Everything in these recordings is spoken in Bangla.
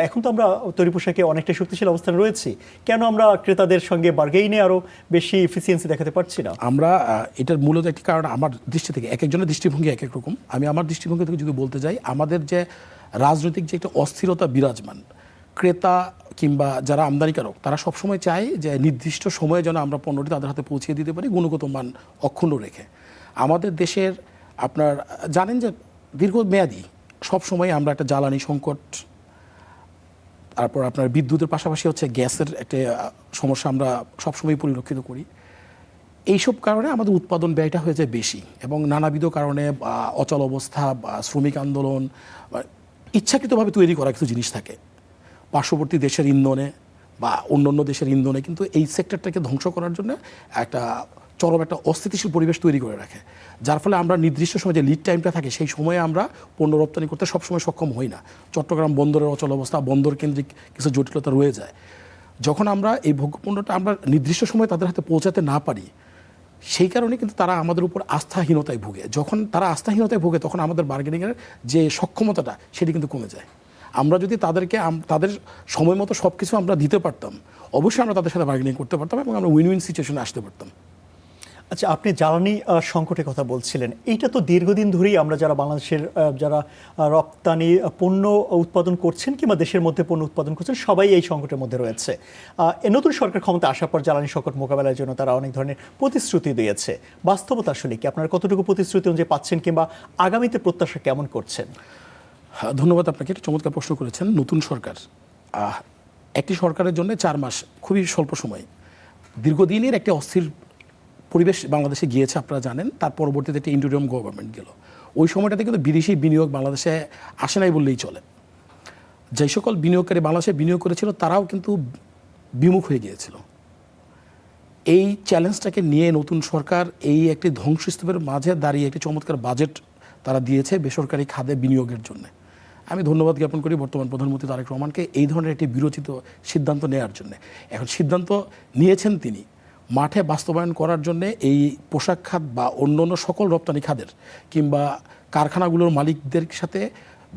এখন তো আমরা তৈরি পোশাকে অনেকটা শক্তিশালী অবস্থানে রয়েছি, কেন আমরা ক্রেতাদের সঙ্গে বার্গেইনে আরও বেশি এফিসিয়েন্সি দেখাতে পারছি না? আমরা এটার মূলত একটি কারণ আমার দৃষ্টি থেকে এক একজনের দৃষ্টিভঙ্গি এক এক রকম। আমি আমার দৃষ্টিভঙ্গি থেকে যদি বলতে যাই, আমাদের যে রাজনৈতিক যে একটা অস্থিরতা বিরাজমান, ক্রেতা কিংবা যারা আমদানিকারক তারা সবসময় চায় যে নির্দিষ্ট সময়ে যেন আমরা পণ্যটি তাদের হাতে পৌঁছে দিতে পারি, গুণগত মান অক্ষুণ্ণ রেখে। আমাদের দেশের আপনার জানেন যে দীর্ঘমেয়াদী সবসময় আমরা একটা জ্বালানি সংকট, তারপর আপনার বিদ্যুতের পাশাপাশি হচ্ছে গ্যাসের একটা সমস্যা আমরা সবসময় পরিলক্ষিত করি। এইসব কারণে আমাদের উৎপাদন ব্যয়টা হয়ে যায় বেশি, এবং নানাবিধ কারণে অচল অবস্থা বা শ্রমিক আন্দোলন, ইচ্ছাকৃতভাবে তৈরি করা কিছু জিনিস থাকে পার্শ্ববর্তী দেশের ইন্ধনে বা অন্যান্য দেশের ইন্ধনে, কিন্তু এই সেক্টরটাকে ধ্বংস করার জন্য একটা চরম একটা অস্থিতিশীল পরিবেশ তৈরি করে রাখে, যার ফলে আমরা নির্দিষ্ট সময় যে লিড টাইমটা থাকে সেই সময়ে আমরা পণ্য রপ্তানি করতে সবসময় সক্ষম হই না। চট্টগ্রাম বন্দরের অচল অবস্থা, বন্দর কেন্দ্রিক কিছু জটিলতা রয়ে যায়। যখন আমরা এই ভোগ্য পণ্যটা আমরা নির্দিষ্ট সময়ে তাদের হাতে পৌঁছাতে না পারি, সেই কারণে কিন্তু তারা আমাদের উপর আস্থাহীনতায় ভোগে। যখন তারা আস্থাহীনতায় ভোগে তখন আমাদের বার্গেনিংয়ের যে সক্ষমতাটা সেটি কিন্তু কমে যায়। আমরা যদি তাদেরকে তাদের সময় মতো সব কিছু আমরা দিতে পারতাম, অবশ্যই আমরা তাদের সাথে বার্গেনিং করতে পারতাম এবং আমরা উইন উইন সিচুয়েশনে আসতে পারতাম। আচ্ছা, আপনি জ্বালানি সংকটের কথা বলছিলেন, এইটা তো দীর্ঘদিন ধরেই আমরা যারা বাংলাদেশের যারা রপ্তানি পণ্য উৎপাদন করছেন কিংবা দেশের মধ্যে পণ্য উৎপাদন করছেন সবাই এই সংকটের মধ্যে রয়েছে। নতুন সরকার ক্ষমতা আসার পর জ্বালানি সংকট মোকাবেলার জন্য তারা অনেক ধরনের প্রতিশ্রুতি দিয়েছে। বাস্তবতা আসলে কি? আপনারা কতটুকু প্রতিশ্রুতি অনুযায়ী পাচ্ছেন কিংবা আগামীতে প্রত্যাশা কেমন করছেন? ধন্যবাদ আপনাকে, একটা চমৎকার প্রশ্ন করেছেন। নতুন সরকার, একটি সরকারের জন্য 4 মাস খুবই স্বল্প সময়। দীর্ঘদিনের একটি অস্থির পরিবেশ বাংলাদেশে গিয়েছে, আপনারা জানেন। তার পরবর্তীতে একটা ইন্টারিম গভর্নমেন্ট গেল। ওই সময়টাতে কিন্তু বিদেশি বিনিয়োগ বাংলাদেশে আসে নাই বললেই চলে। যে সকল বিনিয়োগকারী বাংলাদেশে বিনিয়োগ করেছিল তারাও কিন্তু বিমুখ হয়ে গিয়েছিল। এই চ্যালেঞ্জটাকে নিয়ে নতুন সরকার এই একটি ধ্বংসস্তূপের মাঝে দাঁড়িয়ে একটি চমৎকার বাজেট তারা দিয়েছে বেসরকারি খাতে বিনিয়োগের জন্য। আমি ধন্যবাদ জ্ঞাপন করি বর্তমান প্রধানমন্ত্রী তারেক রহমানকে এই ধরনের একটি বিরোচিত সিদ্ধান্ত নেওয়ার জন্য। এখন সিদ্ধান্ত নিয়েছেন তিনি, মাঠে বাস্তবায়ন করার জন্য এই পোশাক খাত বা অন্যান্য সকল রপ্তানি খাতের কিংবা কারখানাগুলোর মালিকদের সাথে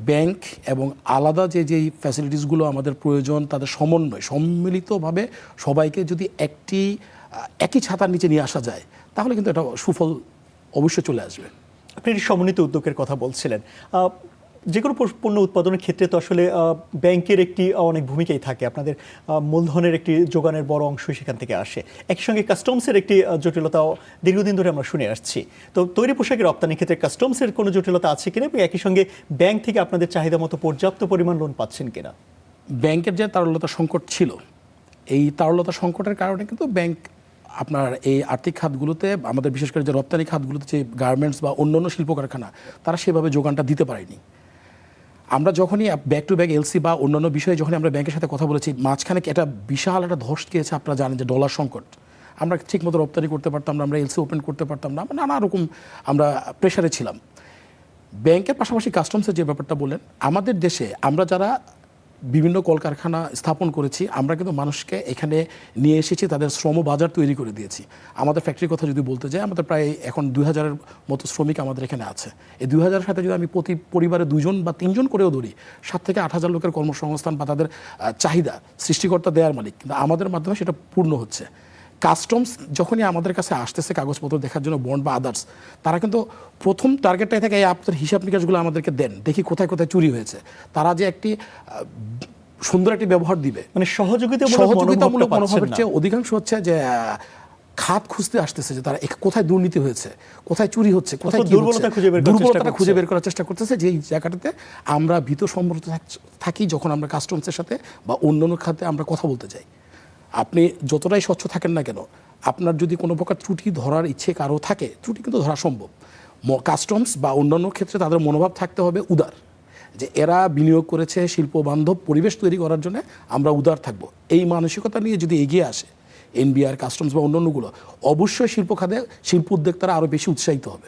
ব্যাংক এবং আলাদা যেই ফ্যাসিলিটিসগুলো আমাদের প্রয়োজন তাদের সমন্বয় সম্মিলিতভাবে সবাইকে যদি একই ছাতার নিচে নিয়ে আসা যায়, তাহলে কিন্তু এটা সুফল অবশ্যই চলে আসবে। আপনি সমন্বিত উদ্যোগের কথা বলছিলেন। যে কোনো পণ্য উৎপাদনের ক্ষেত্রে তো আসলে ব্যাংকের একটি অনেক ভূমিকাই থাকে, আপনাদের মূলধনের একটি যোগানের বড় অংশই সেখান থেকে আসে। একই সঙ্গে কাস্টমসের একটি জটিলতাও দীর্ঘদিন ধরে আমরা শুনে আসছি। তো তৈরি পোশাকের রপ্তানির ক্ষেত্রে কাস্টমসের কোনো জটিলতা আছে কিনা এবং একই সঙ্গে ব্যাংক থেকে আপনাদের চাহিদা মতো পর্যাপ্ত পরিমাণ লোন পাচ্ছেন কিনা? ব্যাংকের যে তারল্যতা সংকট ছিল, এই তারল্যতা সংকটের কারণে কিন্তু ব্যাংক আপনার এই আর্থিক খাতগুলোতে আমাদের বিশেষ করে যে রপ্তানি খাতগুলোতে যে গার্মেন্টস বা অন্যান্য শিল্প কারখানা তারা সেভাবে যোগানটা দিতে পারেনি। আমরা যখনই ব্যাক টু ব্যাক এলসি বা অন্যান্য বিষয়ে যখন আমরা ব্যাংকের সাথে কথা বলেছি, মাঝখানে একটা বিশাল একটা ধস গিয়েছে। আপনারা জানেন যে ডলার সংকট, আমরা ঠিকমতো রপ্তানি করতে পারতাম না, আমরা এলসি ওপেন করতে পারতাম না, নানা রকম আমরা প্রেশারে ছিলাম। ব্যাংকের পাশাপাশি কাস্টমসের যে ব্যাপারটা বললেন, আমাদের দেশে আমরা যারা বিভিন্ন কলকারখানা স্থাপন করেছি, আমরা কিন্তু মানুষকে এখানে নিয়ে এসেছি, তাদের শ্রম বাজার তৈরি করে দিয়েছি। আমাদের ফ্যাক্টরির কথা যদি বলতে যাই, আমাদের প্রায় এখন 2000-এর মতো শ্রমিক আমাদের এখানে আছে। এই 2000-এর সাথে যদি আমি প্রতি পরিবারে 2 জন বা 3 জন করেও ধরি, 7 থেকে 8,000 লোকের কর্মসংস্থান বা তাদের চাহিদা সৃষ্টিকর্তা দেওয়ার মালিক, কিন্তু আমাদের মাধ্যমে সেটা পূর্ণ হচ্ছে। কাস্টমস যখনই আমাদের কাছে আসতেছে কাগজপত্র দেখার জন্য, বন্ড বা আদার্স, তারা কিন্তু প্রথম টার্গেটটাই থাকে আপনাদের হিসাব নিকাশগুলো আমাদেরকে দেন, দেখি কোথায় কোথায় চুরি হয়েছে। তারা যে একটি সুন্দর একটি ব্যবহার দিবে, মানে সহযোগিতামূলক মনোভাবের চেয়ে অধিকাংশ হচ্ছে যে খাত খুঁজতে আসতেছে, যে তারা কোথায় দুর্নীতি হয়েছে, কোথায় চুরি হচ্ছে, কোথায় দুর্বলতা খুঁজে বের করার চেষ্টা করতেছে। যেই জায়গাটাতে আমরা ভীত সম্মত থাকি যখন আমরা কাস্টমসের সাথে বা অন্যান্য খাতে আমরা কথা বলতে যাই। আপনি যতটাই স্বচ্ছ থাকেন না কেন, আপনার যদি কোনো প্রকার ত্রুটি ধরার ইচ্ছে কারো থাকে, ত্রুটি কিন্তু ধরা সম্ভব। কাস্টমস বা অন্যান্য ক্ষেত্রে তাদের মনোভাব থাকতে হবে উদার, যে এরা বিনিয়োগ করেছে শিল্প বান্ধব পরিবেশ তৈরি করার জন্য, আমরা উদার থাকব। এই মানসিকতা নিয়ে যদি এগিয়ে আসে এনবিআর, কাস্টমস বা অন্যান্যগুলো, অবশ্যই শিল্প খাতে শিল্প উদ্যোক্তারা আরও বেশি উৎসাহিত হবে।